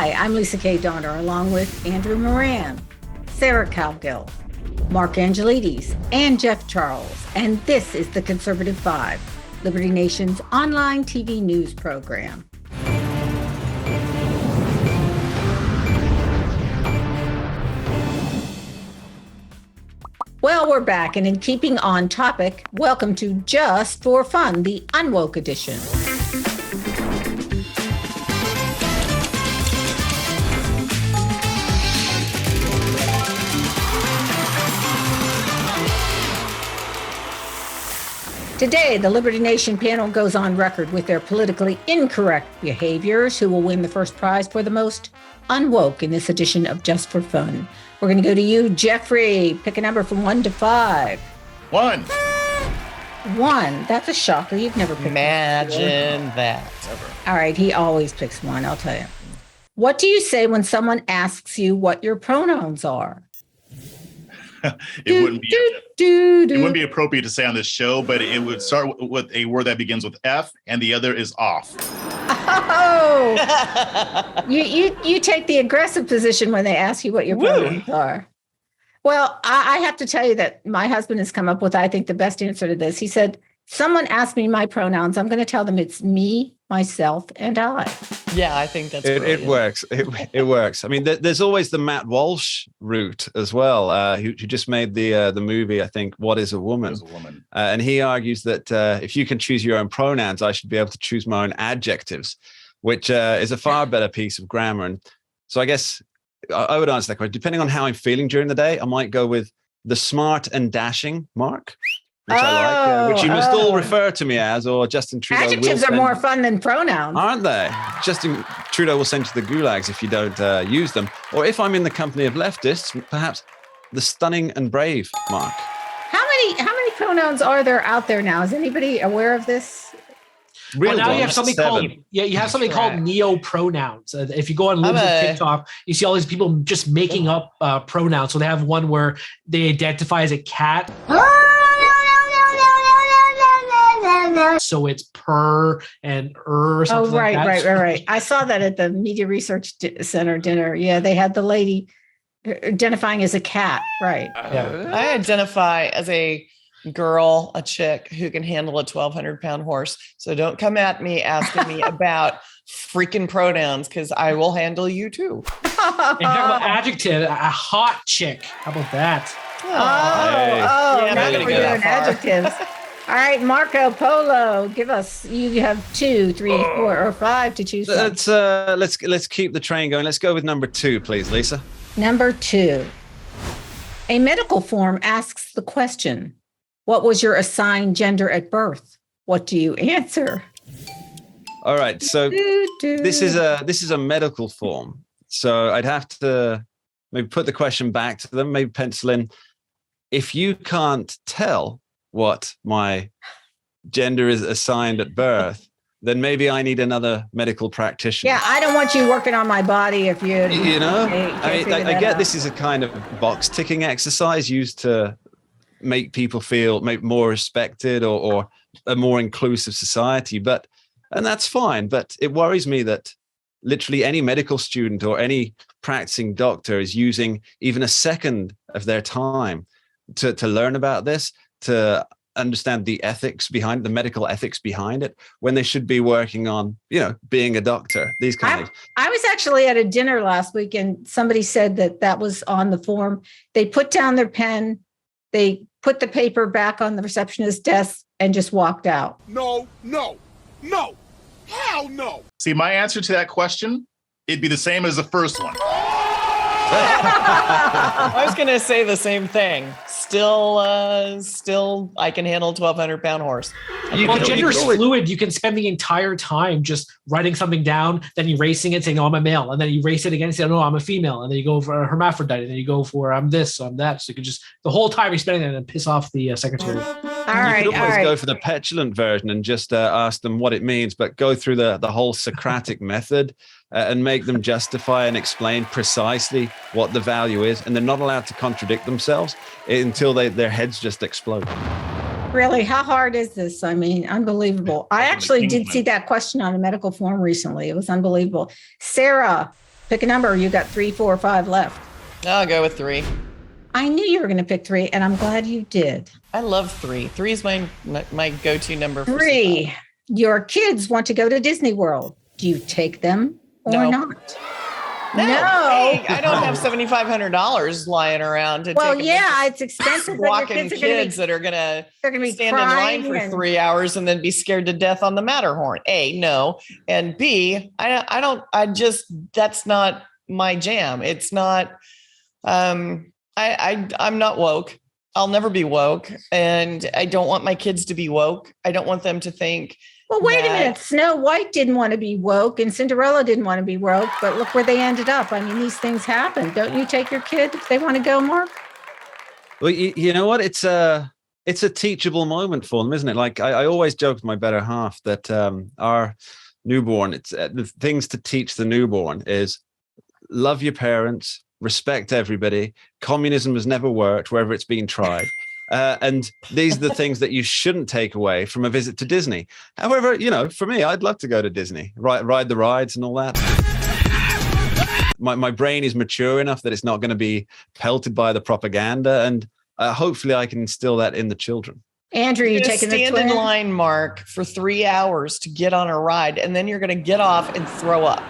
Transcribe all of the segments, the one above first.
Hi, I'm Lisa K. Donner, along with Andrew Moran, Sarah Calgill, Mark Angelides, and Jeff Charles. And this is the Conservative Five, Liberty Nation's online TV news program. Well, we're back, and in keeping on topic, welcome to Just for Fun, the Unwoke edition. Today, the Liberty Nation panel goes on record with their politically incorrect behaviors, who will win the first prize for the most unwoke in this edition of Just for Fun. We're going to go to you, Jeffrey. Pick a number from 1 to 5. 1. 1. That's a shocker. You've never picked Imagine that. All right, he always picks 1, I'll tell you. What do you say when someone asks you what your pronouns are? It wouldn't be appropriate to say on this show, but it would start with a word that begins with F, and the other is off. Oh, you take the aggressive position when they ask you what your pronouns are. Well, I have to tell you that my husband has come up with, I think, the best answer to this. He said, someone asked me my pronouns, I'm going to tell them it's me, myself, and I. Yeah, I think that's it works. It works. I mean, there's always the Matt Walsh route as well, who just made the movie, I think, What is a Woman? What is a Woman? And he argues that if you can choose your own pronouns, I should be able to choose my own adjectives, which is a far better piece of grammar. And so I guess I would answer that question. Depending on how I'm feeling during the day, I might go with the smart and dashing Mark, which I like, which you must all refer to me as, or Justin Trudeau. Adjectives are more fun than pronouns. Aren't they? Justin Trudeau will send you to the gulags if you don't use them. Or if I'm in the company of leftists, perhaps the stunning and brave Mark. How many pronouns are there out there now? Is anybody aware of this? Well, now you have something called neo-pronouns. If you go on Libs and TikTok, you see all these people just making up pronouns. So they have one where they identify as a cat. So it's per and or something like that. Right. I saw that at the Media Research Center dinner. Yeah, they had the lady identifying as a cat. Right. Yeah. I identify as a girl, a chick who can handle a 1,200-pound horse. So don't come at me asking me about freaking pronouns, because I will handle you too. And talk about adjective, a hot chick. How about that? Yeah, now we're doing adjectives. All right, Marco Polo, you have 2, 3, 4, or 5 to choose from. Let's keep the train going. Let's go with number 2, please, Lisa. Number 2. A medical form asks the question, what was your assigned gender at birth? What do you answer? All right, so this is a medical form. So I'd have to maybe put the question back to them, maybe pencil in, if you can't tell what my gender is assigned at birth, then maybe I need another medical practitioner. Yeah, I don't want you working on my body if you I get this is a kind of box ticking exercise used to make people feel more respected or a more inclusive society, and that's fine. But it worries me that literally any medical student or any practicing doctor is using even a second of their time to learn about this, to understand the ethics behind the medical ethics behind it, when they should be working on, being a doctor, these kind of things. I was actually at a dinner last week and somebody said that was on the form. They put down their pen, they put the paper back on the receptionist's desk and just walked out. No, hell no. See, my answer to that question, it'd be the same as the first one. I was going to say the same thing. Still, I can handle a 1,200-pound horse. Well, gender is fluid. You can spend the entire time just writing something down, then erasing it, saying, "Oh, I'm a male," and then you erase it again, saying, "No, I'm a female," and then you go for a hermaphrodite, and then you go for "I'm this, I'm that." So you can just the whole time you're spending it and piss off the secretary. You could always go for the petulant version and just ask them what it means, but go through the whole Socratic method and make them justify and explain precisely what the value is, and they're not allowed to contradict themselves until their heads just explode. Really? How hard is this? I mean, unbelievable. I actually did see that question on a medical form recently. It was unbelievable. Sarah, Pick a number. You got 3, 4, 5 left. I'll go with 3. I knew you were going to pick 3, and I'm glad you did. I love 3. 3 is my go-to number. 3. Your kids want to go to Disney World. Do you take them or not? No. Hey, I don't have $7,500 lying around to take it's expensive. Walking kids that are going to stand in line for 3 hours and then be scared to death on the Matterhorn. A, no. And B, that's not my jam. It's not, I'm not woke. I'll never be woke. And I don't want my kids to be woke. I don't want them to think. Well, wait a minute. Snow White didn't want to be woke and Cinderella didn't want to be woke, but look where they ended up. I mean, these things happen. Don't you take your kid if they want to go, Mark? Well, you know what? It's a teachable moment for them, isn't it? Like I always joke with my better half that our newborn, it's the things to teach the newborn is love your parents, respect everybody. Communism has never worked wherever it's been tried. And these are the things that you shouldn't take away from a visit to Disney. However, for me, I'd love to go to Disney, ride the rides and all that. My brain is mature enough that it's not going to be pelted by the propaganda. And hopefully I can instill that in the children. Andrew, you taking the stand in line, Mark, for 3 hours to get on a ride, and then you're going to get off and throw up.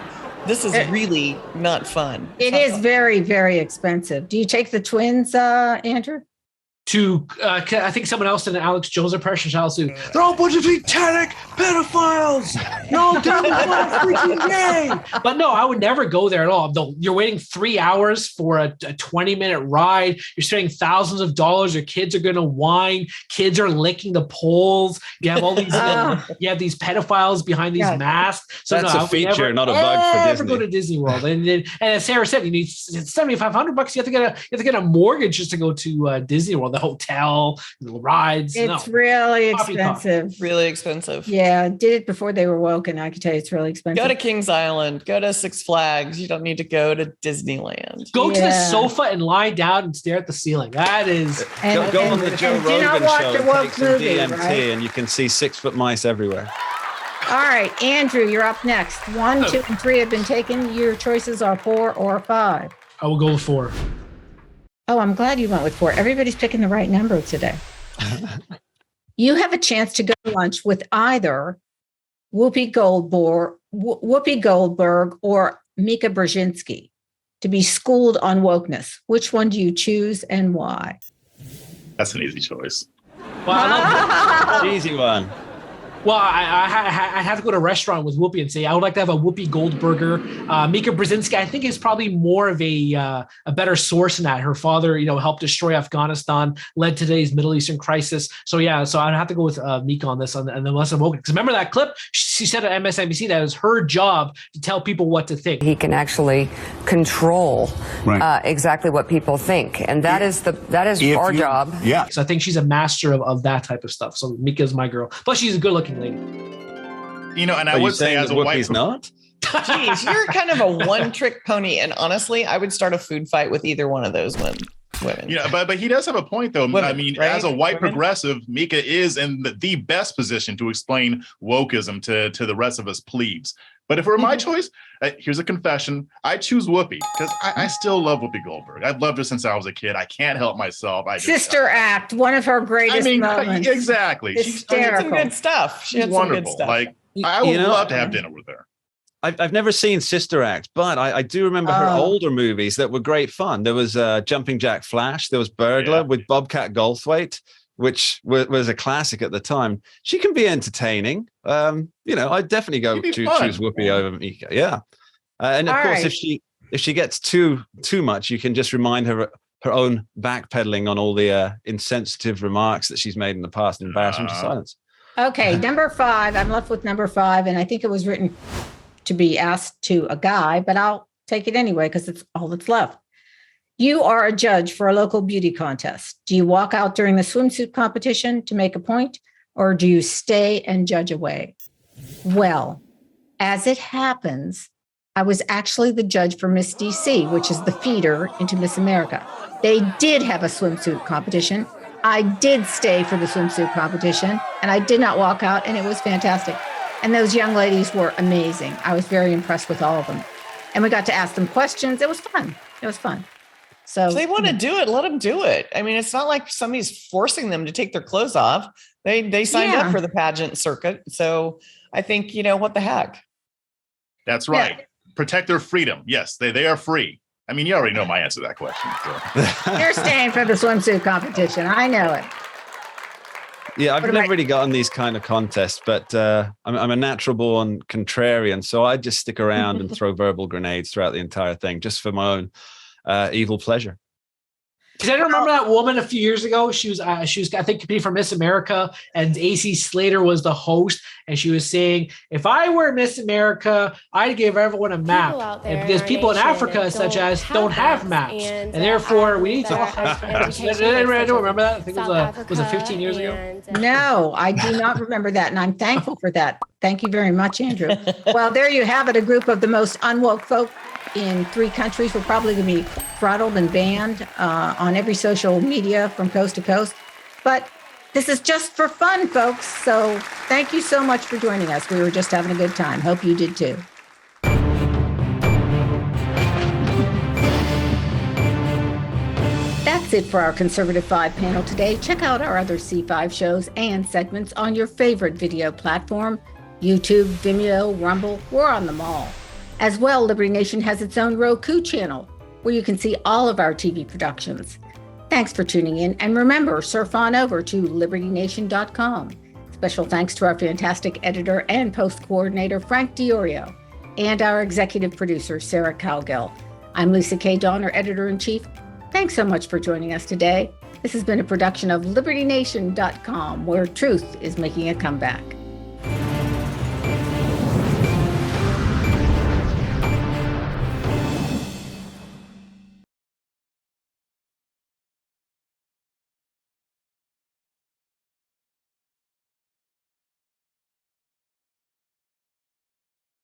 This is really not fun. It is very, very expensive. Do you take the twins, Andrew? I think someone else did an Alex Jones impression. They're all a bunch of satanic pedophiles. No, they're freaking gay. But no, I would never go there at all. You're waiting 3 hours for a 20-minute ride. You're spending thousands of dollars. Your kids are going to whine. Kids are licking the poles. You have all these. You have these pedophiles behind these masks. So that's a feature, not a bug for Disney. Go to Disney World. And as Sarah said, you need $7,500. You have to get a mortgage just to go to Disney World. The hotel, the rides. It's really expensive. Really expensive. Yeah, did it before they were woke, and I can tell you it's really expensive. Go to Kings Island. Go to Six Flags. You don't need to go to Disneyland. Go to the sofa and lie down and stare at the ceiling. That is. Go on the Joe Rogan show and take some DMT, right? and you can see 6-foot mice everywhere. All right, Andrew, you're up next. 1, 2, and 3 have been taken. Your choices are 4 or 5. I will go with 4. Oh, I'm glad you went with 4. Everybody's picking the right number today. You have a chance to go to lunch with either Whoopi Goldberg or Mika Brzezinski to be schooled on wokeness. Which one do you choose and why? That's an easy choice. Well, I love Easy one. Well, I have to go to a restaurant with Whoopi and say, I would like to have a Whoopi Goldberger. Mika Brzezinski, I think, is probably more of a better source in that. Her father, helped destroy Afghanistan, led today's Middle Eastern crisis. So, so I'd have to go with Mika on this. And then unless I'm woke. Because remember that clip? She said at MSNBC that it was her job to tell people what to think. He can actually control exactly what people think. And that is our job. Yeah. So I think she's a master of that type of stuff. So Mika's my girl. Plus, she's a good-looking lady. And I would say as a white not. Geez, you're kind of a one-trick pony. And honestly, I would start a food fight with either one of those women. But he does have a point, though. Women, right? As a white progressive, Mika is in the best position to explain wokeism to the rest of us plebes. But if it were my choice, here's a confession. I choose Whoopi because I still love Whoopi Goldberg. I've loved her since I was a kid. I can't help myself. Sister Act, one of her greatest moments. Exactly. Hysterical. She's some good stuff. She's wonderful. Some good stuff. I would love to have dinner with her. I've never seen Sister Act, but I do remember her older movies that were great fun. There was Jumping Jack Flash. There was Burglar with Bobcat Goldthwait, which was a classic at the time. She can be entertaining. I'd definitely go choose Whoopi over Mika. Yeah. And of course, if she gets too much, you can just remind her own backpedaling on all the insensitive remarks that she's made in the past and embarrass them to silence. Okay, number 5. I'm left with number 5, and I think it was written to be asked to a guy, but I'll take it anyway because it's all that's left. You are a judge for a local beauty contest. Do you walk out during the swimsuit competition to make a point, or do you stay and judge away? Well, as it happens, I was actually the judge for Miss DC, which is the feeder into Miss America. They did have a swimsuit competition. I did stay for the swimsuit competition, and I did not walk out, and it was fantastic. And those young ladies were amazing. I was very impressed with all of them. and we got to ask them questions. It was fun. So if they want to do it, let them do it. I mean, it's not like somebody's forcing them to take their clothes off. They signed up for the pageant circuit. So I think, what the heck? That's right. Yeah. Protect their freedom. Yes, they are free. I mean, you already know my answer to that question. So. You're staying for the swimsuit competition. I know it. Yeah, I've never really gotten these kind of contests, but I'm a natural born contrarian. So I just stick around and throw verbal grenades throughout the entire thing just for my own evil pleasure. Because I remember that woman a few years ago. She was I think competing for Miss America, and AC Slater was the host, and she was saying, "If I were Miss America, I'd give everyone a map, because people in Africa, such as, don't have maps, and therefore we need to have maps." I don't remember that. I think it was 15 years ago. No, I do not remember that, and I'm thankful for that. Thank you very much, Andrew. Well, there you have it. A group of the most unwoke folk in 3 countries. We're probably going to be throttled and banned on every social media from coast to coast. But this is just for fun, folks. So thank you so much for joining us. We were just having a good time. Hope you did too. That's it for our Conservative 5 panel today. Check out our other C5 shows and segments on your favorite video platform, YouTube, Vimeo, Rumble. We're on them all. As well, Liberty Nation has its own Roku channel where you can see all of our TV productions. Thanks for tuning in. And remember, surf on over to libertynation.com. Special thanks to our fantastic editor and post coordinator, Frank Diorio, and our executive producer, Sarah Cowgill. I'm Lisa K. Donner, editor-in-chief. Thanks so much for joining us today. This has been a production of libertynation.com, where truth is making a comeback.